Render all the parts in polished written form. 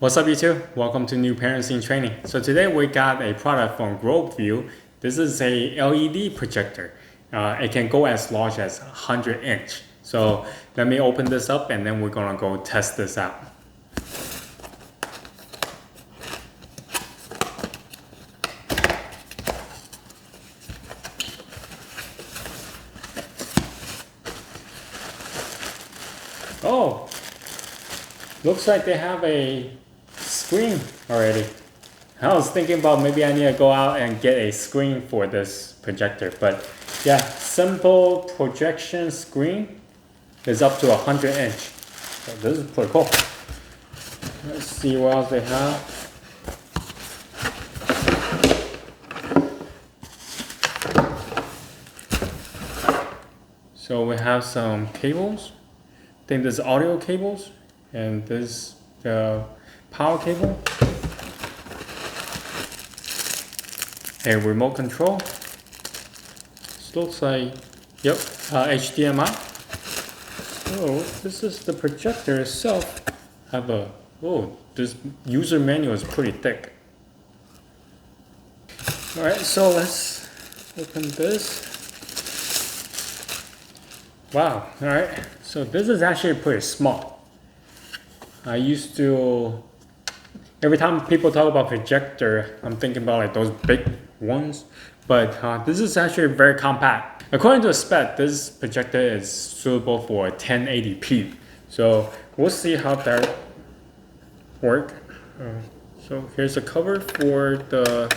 What's up YouTube? Welcome to New Parents in Training. So today we got a product from Groview. This is a LED projector. It can go as large as 100 inch. So let me open this up and then we're gonna go test this out. Oh, looks like they have a screen already. I was thinking about maybe I need to go out and get a screen for this projector, but yeah, simple projection screen is up to 100 inch. So this is pretty cool. Let's see what else they have. So we have some cables. I think this is audio cables, and this the power cable, a remote control. This looks like, yep, HDMI. So this is the projector itself. Have a, oh, this user manual is pretty thick. All right, so let's open this. Wow, all right. So this is actually pretty small. I used to, every time people talk about projector, I'm thinking about like those big ones, but this is actually very compact. According to the spec, this projector is suitable for 1080p. So we'll see how that works. So here's the cover for the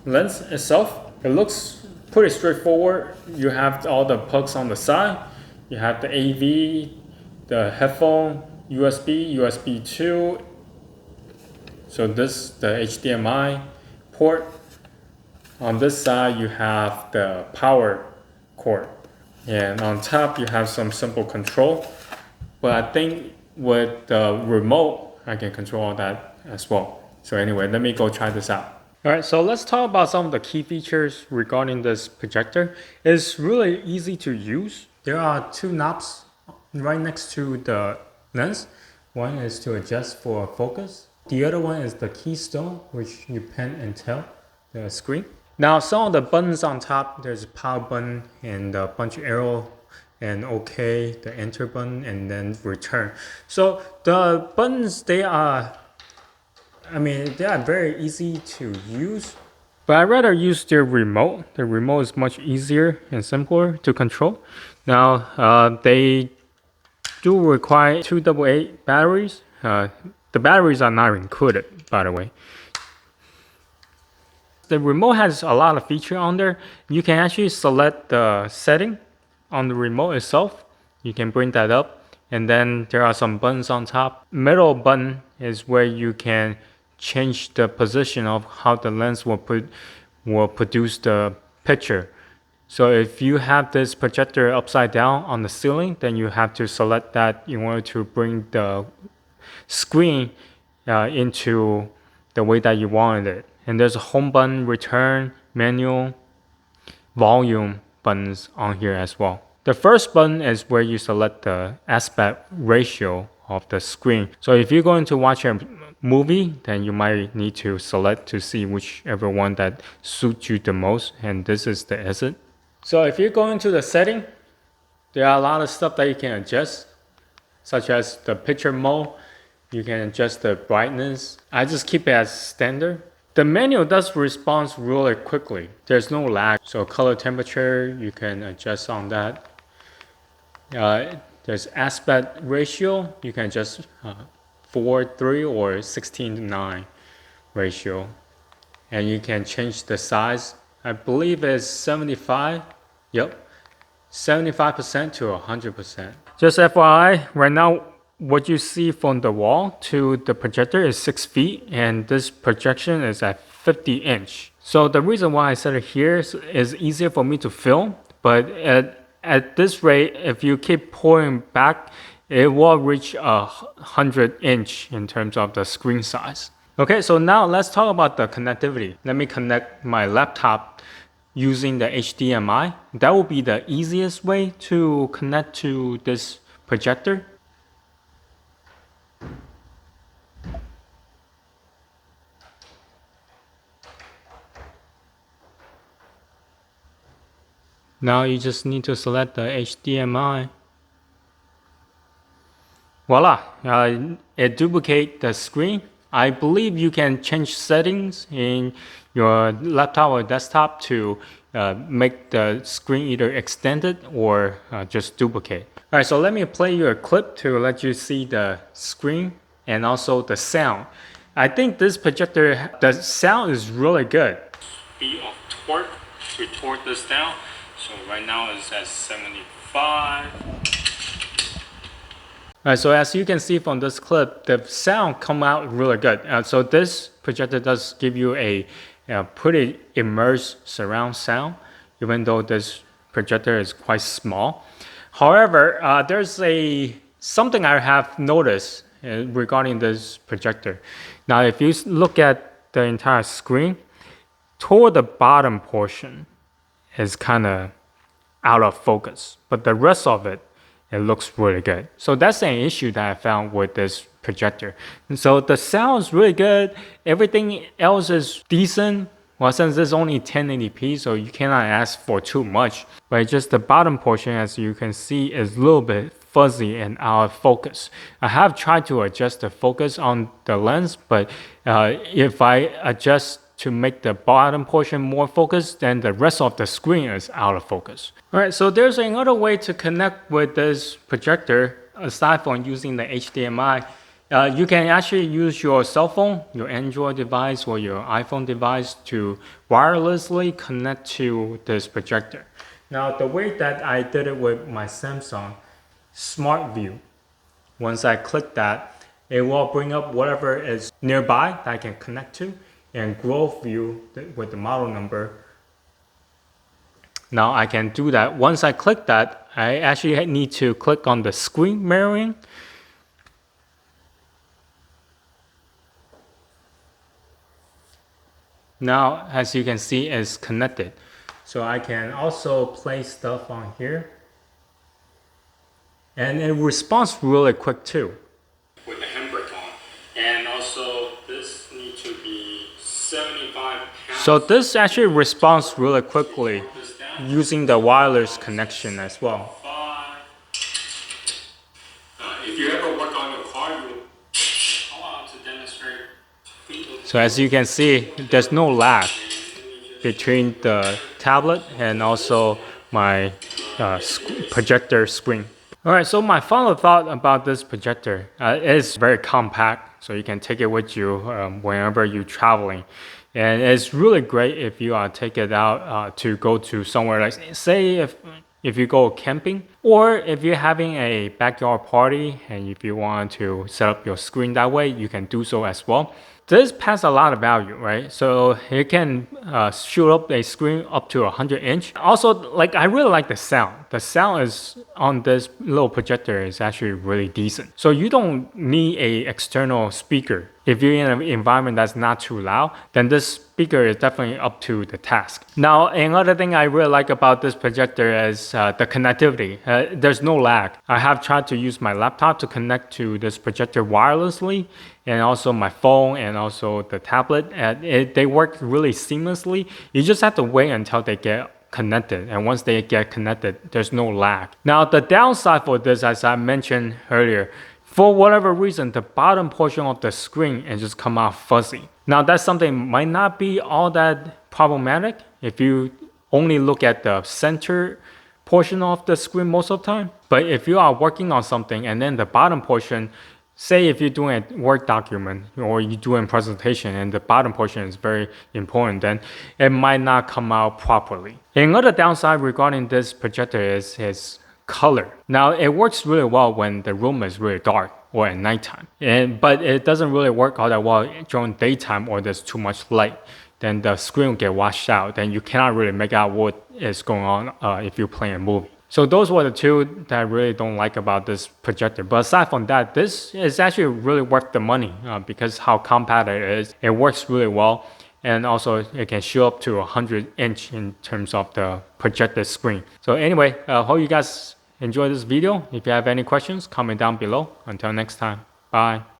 lens itself. It looks pretty straightforward. You have all the plugs on the side. You have the AV, the headphone, USB 2. So this the HDMI port. On this side you have the power cord, and on top you have some simple control. But I think with the remote I can control all that as well. So anyway, let me go try this out. Alright, so let's talk about some of the key features regarding this projector. It's really easy to use. There are two knobs right next to the lens. One is to adjust for focus. The other one is the keystone, which you pen and tell the screen. Now some of the buttons on top, there's a power button and a bunch of arrow and OK, the enter button, and then return. So the buttons, they are very easy to use, but I'd rather use their remote. The remote is much easier and simpler to control. Now, they do require 2 AA batteries. The batteries are not included, by the way. The remote has a lot of features on there. You can actually select the setting on the remote itself. You can bring that up, and then there are some buttons on top. Middle button is where you can change the position of how the lens will produce the picture. So if you have this projector upside down on the ceiling, then you have to select that in order to bring the screen into the way that you wanted it. And there's a home button, return, menu, volume buttons on here as well. The first button is where you select the aspect ratio of the screen. So if you're going to watch a movie, then you might need to select to see whichever one that suits you the most, and this is the exit. So if you go into the setting, there are a lot of stuff that you can adjust, such as the picture mode. You can adjust the brightness. I just keep it as standard. The menu does respond really quickly. There's no lag. So color temperature, you can adjust on that. There's aspect ratio. You can adjust 4:3 or 16:9 ratio. And you can change the size. I believe it's 75. Yep. 75% to 100%. Just FYI, right now, what you see from the wall to the projector is 6 feet, and this projection is at 50 inch. So the reason why I set it here is easier for me to film, but at this rate, if you keep pulling back, it will reach 100 inch in terms of the screen size. Okay, so now let's talk about the connectivity. Let me connect my laptop using the HDMI. That will be the easiest way to connect to this projector. Now you just need to select the HDMI. Voila, it duplicates the screen. I believe you can change settings in your laptop or desktop to make the screen either extended or just duplicate. All right, so let me play you a clip to let you see the screen and also the sound. I think this projector, the sound is really good. Speed of torque to torque this down. So right now it's at 75. So as you can see from this clip, the sound come out really good. So this projector does give you a pretty immersed surround sound, even though this projector is quite small. However, there's something I have noticed regarding this projector. Now, if you look at the entire screen, toward the bottom portion is kind of out of focus, but the rest of it looks really good. So that's an issue that I found with this projector. And so the sound is really good. Everything else is decent. Well, since it's only 1080p, so you cannot ask for too much. But just the bottom portion, as you can see, is a little bit fuzzy and out of focus. I have tried to adjust the focus on the lens, but if I adjust to make the bottom portion more focused, then the rest of the screen is out of focus. All right, so there's another way to connect with this projector aside from using the HDMI. You can actually use your cell phone, your Android device, or your iPhone device to wirelessly connect to this projector. Now, the way that I did it with my Samsung Smart View, once I click that, it will bring up whatever is nearby that I can connect to, and Groview with the model number. Now I can do that. Once I click that, I actually need to click on the screen mirroring. Now, as you can see, it's connected. So I can also place stuff on here. And it responds really quick too. With the handbrake on. And also this needs to be 75 pounds. So this actually responds really quickly using the wireless connection as well. If you ever work on your car, I want to demonstrate. So as you can see, there's no lag between the tablet and also my projector screen. All right, so my final thought about this projector is very compact, so you can take it with you whenever you're traveling. And it's really great if you take it out to go to somewhere like, say if you go camping, or if you're having a backyard party and if you want to set up your screen that way, you can do so as well. This has a lot of value, right? So it can shoot up a screen up to 100-inch. Also, I really like the sound. The sound is on this little projector is actually really decent. So you don't need a external speaker. If you're in an environment that's not too loud, then this speaker is definitely up to the task. Now, another thing I really like about this projector is the connectivity. There's no lag. I have tried to use my laptop to connect to this projector wirelessly, and also my phone and also the tablet. They work really seamlessly. You just have to wait until they get connected, and once they get connected, there's no lag. Now, the downside for this, as I mentioned earlier, for whatever reason, the bottom portion of the screen is just come out fuzzy. Now, that's something might not be all that problematic if you only look at the center portion of the screen most of the time. But if you are working on something and then the bottom portion, say if you're doing a Word document or you're doing a presentation and the bottom portion is very important, then it might not come out properly. Another downside regarding this projector is color. Now, it works really well when the room is really dark or at nighttime, but it doesn't really work all that well during daytime or there's too much light. Then the screen will get washed out. Then you cannot really make out what is going on if you're playing a movie. So those were the two that I really don't like about this projector. But aside from that, this is actually really worth the money because how compact it is. It works really well. And also it can shoot up to 100-inch in terms of the projected screen. So anyway, hope you guys enjoyed this video. If you have any questions, comment down below. Until next time, bye.